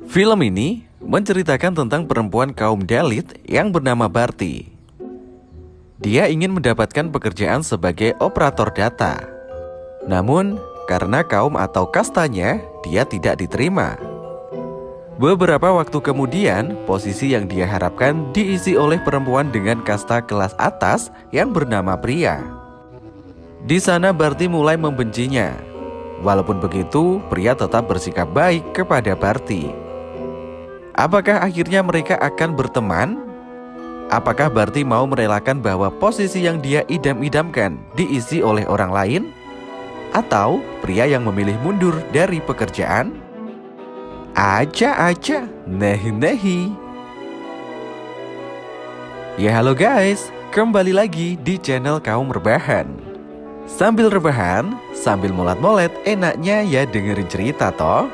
Film ini menceritakan tentang perempuan kaum Dalit yang bernama Barty. Dia ingin mendapatkan pekerjaan sebagai operator data. Namun, karena kaum atau kastanya, dia tidak diterima. Beberapa waktu kemudian, posisi yang dia harapkan diisi oleh perempuan dengan kasta kelas atas yang bernama Pria. Di sana Barty mulai membencinya. Walaupun begitu, Pria tetap bersikap baik kepada Barty. Apakah akhirnya mereka akan berteman? Apakah Barty mau merelakan bahwa posisi yang dia idam-idamkan diisi oleh orang lain? Atau pria yang memilih mundur dari pekerjaan? Aja, nehi. Ya halo guys, kembali lagi di channel Kaum Rebahan. Sambil rebahan, sambil molat-molet, enaknya ya dengerin cerita toh.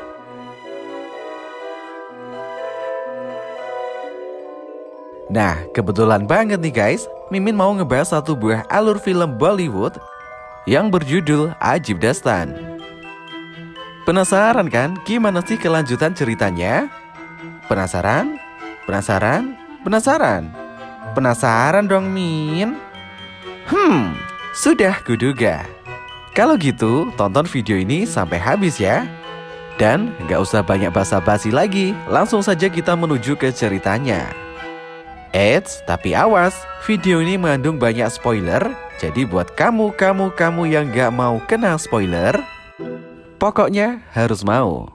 Nah, kebetulan banget nih guys, Mimin mau ngebahas satu buah alur film Bollywood yang berjudul Ajib Dastan. Penasaran kan gimana sih kelanjutan ceritanya? Penasaran? Penasaran dong Min? Sudah kuduga. Kalau gitu, tonton video ini sampai habis ya. Dan gak usah banyak basa-basi lagi, langsung saja kita menuju ke ceritanya. Eits, tapi awas, video ini mengandung banyak spoiler. Jadi buat kamu yang gak mau kena spoiler, pokoknya harus mau.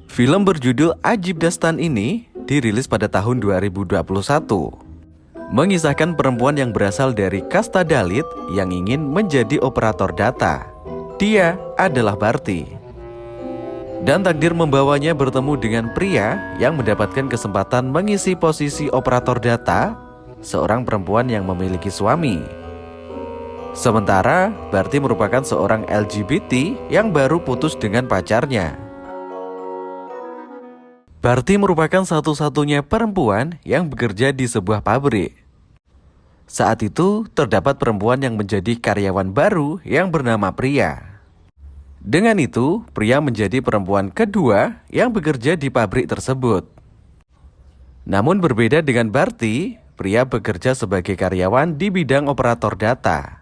Film berjudul Ajib Dastan ini dirilis pada tahun 2021. Mengisahkan perempuan yang berasal dari kasta Dalit yang ingin menjadi operator data. Dia adalah Barty. Dan takdir membawanya bertemu dengan pria yang mendapatkan kesempatan mengisi posisi operator data, seorang perempuan yang memiliki suami. Sementara, Barty merupakan seorang LGBT yang baru putus dengan pacarnya. Barty merupakan satu-satunya perempuan yang bekerja di sebuah pabrik. Saat itu, terdapat perempuan yang menjadi karyawan baru yang bernama Pria. Dengan itu, Pria menjadi perempuan kedua yang bekerja di pabrik tersebut. Namun berbeda dengan Barty, Pria bekerja sebagai karyawan di bidang operator data,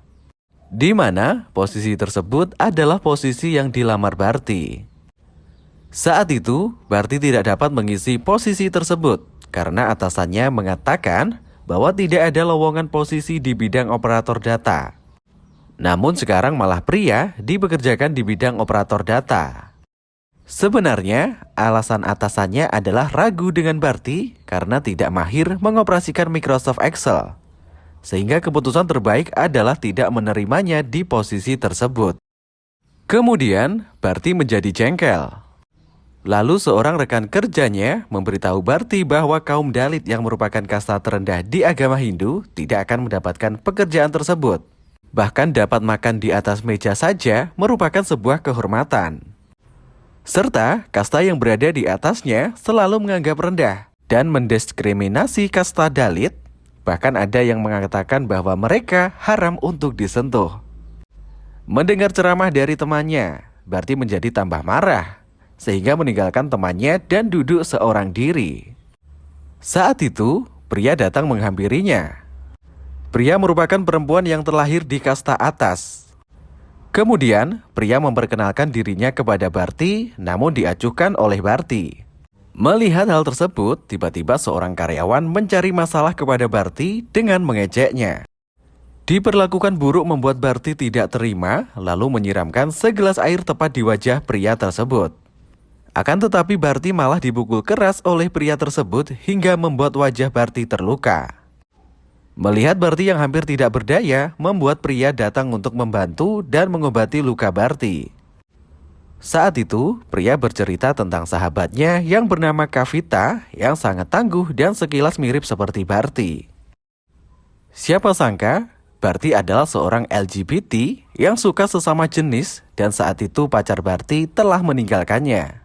di mana posisi tersebut adalah posisi yang dilamar Barty. Saat itu, Barty tidak dapat mengisi posisi tersebut karena atasannya mengatakan bahwa tidak ada lowongan posisi di bidang operator data. Namun sekarang malah Pria dipekerjakan di bidang operator data. Sebenarnya, alasan atasannya adalah ragu dengan Barty karena tidak mahir mengoperasikan Microsoft Excel. Sehingga keputusan terbaik adalah tidak menerimanya di posisi tersebut. Kemudian, Barty menjadi jengkel. Lalu seorang rekan kerjanya memberitahu Barty bahwa kaum Dalit yang merupakan kasta terendah di agama Hindu tidak akan mendapatkan pekerjaan tersebut. Bahkan dapat makan di atas meja saja merupakan sebuah kehormatan. Serta kasta yang berada di atasnya selalu menganggap rendah dan mendiskriminasi kasta Dalit. Bahkan ada yang mengatakan bahwa mereka haram untuk disentuh. Mendengar ceramah dari temannya, Barty menjadi tambah marah, sehingga meninggalkan temannya dan duduk seorang diri. Saat itu, Pria datang menghampirinya. Pria merupakan perempuan yang terlahir di kasta atas. Kemudian, Pria memperkenalkan dirinya kepada Barty, namun diacuhkan oleh Barty. Melihat hal tersebut, tiba-tiba seorang karyawan mencari masalah kepada Barty dengan mengejeknya. Diperlakukan buruk membuat Barty tidak terima, lalu menyiramkan segelas air tepat di wajah pria tersebut. Akan tetapi Barty malah dipukul keras oleh pria tersebut hingga membuat wajah Barty terluka. Melihat Barty yang hampir tidak berdaya, membuat pria datang untuk membantu dan mengobati luka Barty. Saat itu, pria bercerita tentang sahabatnya yang bernama Kavita yang sangat tangguh dan sekilas mirip seperti Barty. Siapa sangka, Barty adalah seorang LGBT yang suka sesama jenis dan saat itu pacar Barty telah meninggalkannya.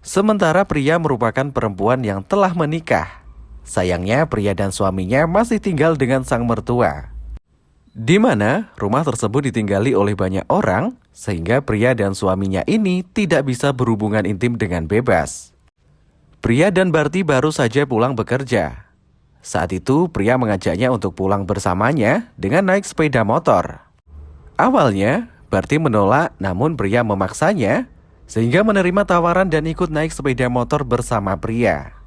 Sementara pria merupakan perempuan yang telah menikah. Sayangnya pria dan suaminya masih tinggal dengan sang mertua. di mana rumah tersebut ditinggali oleh banyak orang, sehingga pria dan suaminya ini tidak bisa berhubungan intim dengan bebas. Pria dan Barty baru saja pulang bekerja. Saat itu, pria mengajaknya untuk pulang bersamanya dengan naik sepeda motor. Awalnya, Barty menolak, namun pria memaksanya, sehingga menerima tawaran dan ikut naik sepeda motor bersama pria.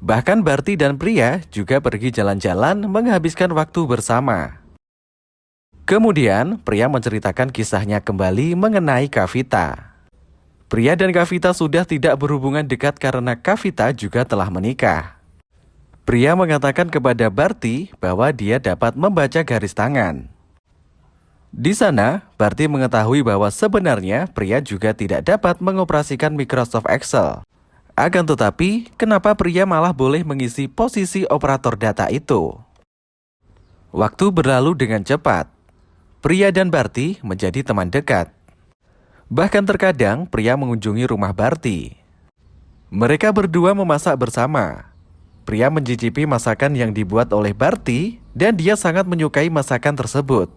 Bahkan Barty dan pria juga pergi jalan-jalan menghabiskan waktu bersama. Kemudian, pria menceritakan kisahnya kembali mengenai Kavita. Pria dan Kavita sudah tidak berhubungan dekat karena Kavita juga telah menikah. Pria mengatakan kepada Barty bahwa dia dapat membaca garis tangan. Di sana, Barty mengetahui bahwa sebenarnya pria juga tidak dapat mengoperasikan Microsoft Excel. Akan tetapi, kenapa pria malah boleh mengisi posisi operator data itu? Waktu berlalu dengan cepat. Pria dan Barty menjadi teman dekat. Bahkan terkadang pria mengunjungi rumah Barty. Mereka berdua memasak bersama. Pria mencicipi masakan yang dibuat oleh Barty dan dia sangat menyukai masakan tersebut.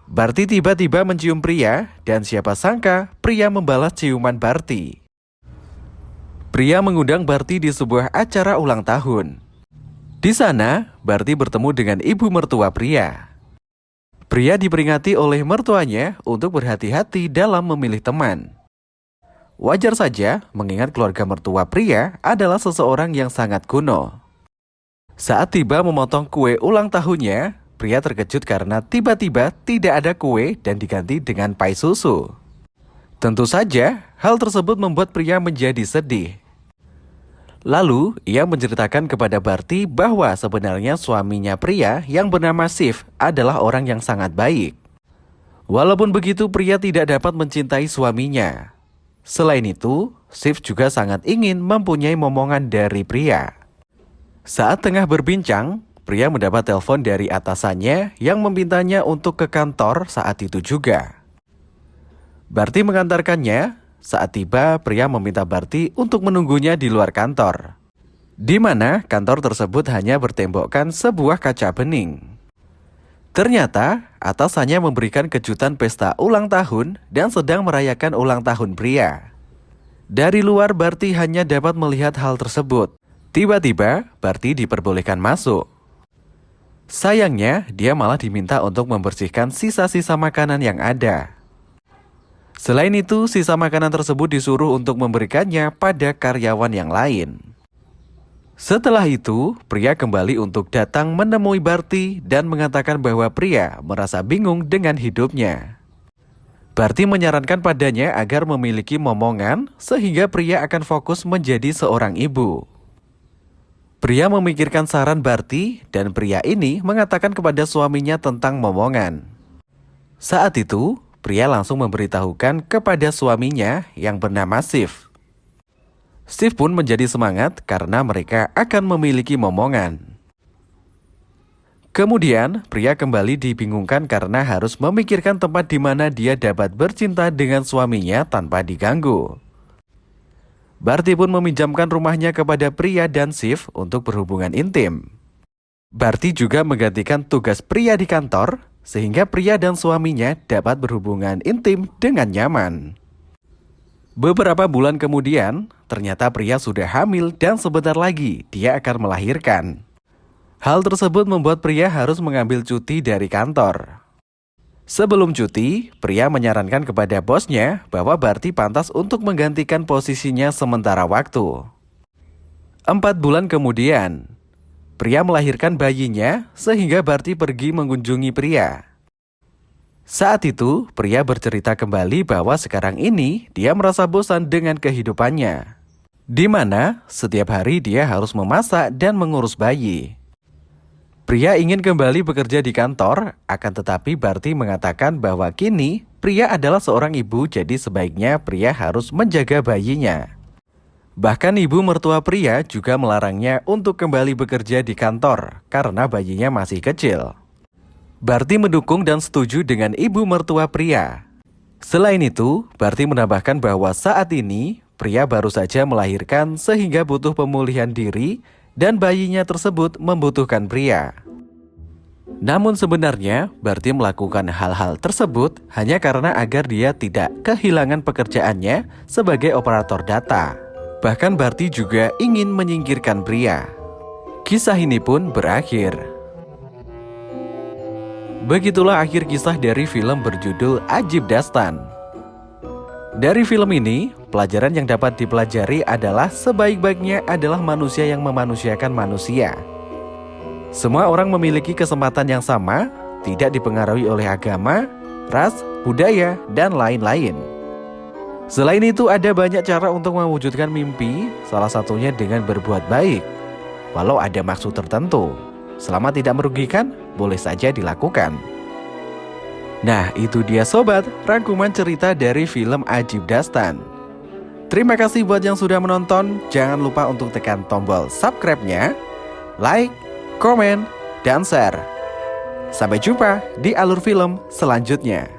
Barty tiba-tiba mencium pria dan siapa sangka pria membalas ciuman Barty. Pria mengundang Barty di sebuah acara ulang tahun. Di sana, Barty bertemu dengan ibu mertua pria. Pria diperingati oleh mertuanya untuk berhati-hati dalam memilih teman. Wajar saja mengingat keluarga mertua pria adalah seseorang yang sangat kuno. Saat tiba memotong kue ulang tahunnya, pria terkejut karena tiba-tiba tidak ada kue dan diganti dengan pai susu. Tentu saja, hal tersebut membuat pria menjadi sedih. Lalu, ia menceritakan kepada Barty bahwa sebenarnya suaminya pria yang bernama Shiv adalah orang yang sangat baik. Walaupun begitu, pria tidak dapat mencintai suaminya. Selain itu, Shiv juga sangat ingin mempunyai momongan dari pria. Saat tengah berbincang, pria mendapat telepon dari atasannya yang memintanya untuk ke kantor saat itu juga. Barty mengantarkannya. Saat tiba, pria meminta Barty untuk menunggunya di luar kantor, di mana kantor tersebut hanya bertembokkan sebuah kaca bening. Ternyata, atasannya memberikan kejutan pesta ulang tahun dan sedang merayakan ulang tahun pria. Dari luar, Barty hanya dapat melihat hal tersebut. Tiba-tiba, Barty diperbolehkan masuk. Sayangnya, dia malah diminta untuk membersihkan sisa-sisa makanan yang ada. Selain itu, sisa makanan tersebut disuruh untuk memberikannya pada karyawan yang lain. Setelah itu, pria kembali untuk datang menemui Barty dan mengatakan bahwa pria merasa bingung dengan hidupnya. Barty menyarankan padanya agar memiliki momongan sehingga pria akan fokus menjadi seorang ibu. Pria memikirkan saran Barty dan pria ini mengatakan kepada suaminya tentang momongan. Saat itu, pria langsung memberitahukan kepada suaminya yang bernama Shiv. Shiv pun menjadi semangat karena mereka akan memiliki momongan. Kemudian, pria kembali dibingungkan karena harus memikirkan tempat di mana dia dapat bercinta dengan suaminya tanpa diganggu. Barty pun meminjamkan rumahnya kepada pria dan Shiv untuk berhubungan intim. Barty juga menggantikan tugas pria di kantor, sehingga pria dan suaminya dapat berhubungan intim dengan nyaman. Beberapa bulan kemudian, ternyata pria sudah hamil dan sebentar lagi dia akan melahirkan. Hal tersebut membuat pria harus mengambil cuti dari kantor. Sebelum cuti, pria menyarankan kepada bosnya bahwa Barty pantas untuk menggantikan posisinya sementara waktu. 4 bulan kemudian, pria melahirkan bayinya sehingga Barty pergi mengunjungi pria. Saat itu, pria bercerita kembali bahwa sekarang ini dia merasa bosan dengan kehidupannya, di mana setiap hari dia harus memasak dan mengurus bayi. Pria ingin kembali bekerja di kantor, akan tetapi Barty mengatakan bahwa kini pria adalah seorang ibu, jadi sebaiknya pria harus menjaga bayinya. Bahkan ibu mertua pria juga melarangnya untuk kembali bekerja di kantor karena bayinya masih kecil. Barty mendukung dan setuju dengan ibu mertua pria. Selain itu, Barty menambahkan bahwa saat ini pria baru saja melahirkan sehingga butuh pemulihan diri dan bayinya tersebut membutuhkan pria. Namun sebenarnya Barty melakukan hal-hal tersebut hanya karena agar dia tidak kehilangan pekerjaannya sebagai operator data. Bahkan Barty juga ingin menyingkirkan pria. Kisah ini pun berakhir. Begitulah akhir kisah dari film berjudul Ajib Dastan. Dari film ini, pelajaran yang dapat dipelajari adalah sebaik-baiknya adalah manusia yang memanusiakan manusia. Semua orang memiliki kesempatan yang sama, tidak dipengaruhi oleh agama, ras, budaya, dan lain-lain. Selain itu, ada banyak cara untuk mewujudkan mimpi, salah satunya dengan berbuat baik. Walau ada maksud tertentu, selama tidak merugikan, boleh saja dilakukan. Nah, itu dia sobat, rangkuman cerita dari film Ajib Dastan. Terima kasih buat yang sudah menonton, jangan lupa untuk tekan tombol subscribe-nya, like, komen, dan share. Sampai jumpa di alur film selanjutnya.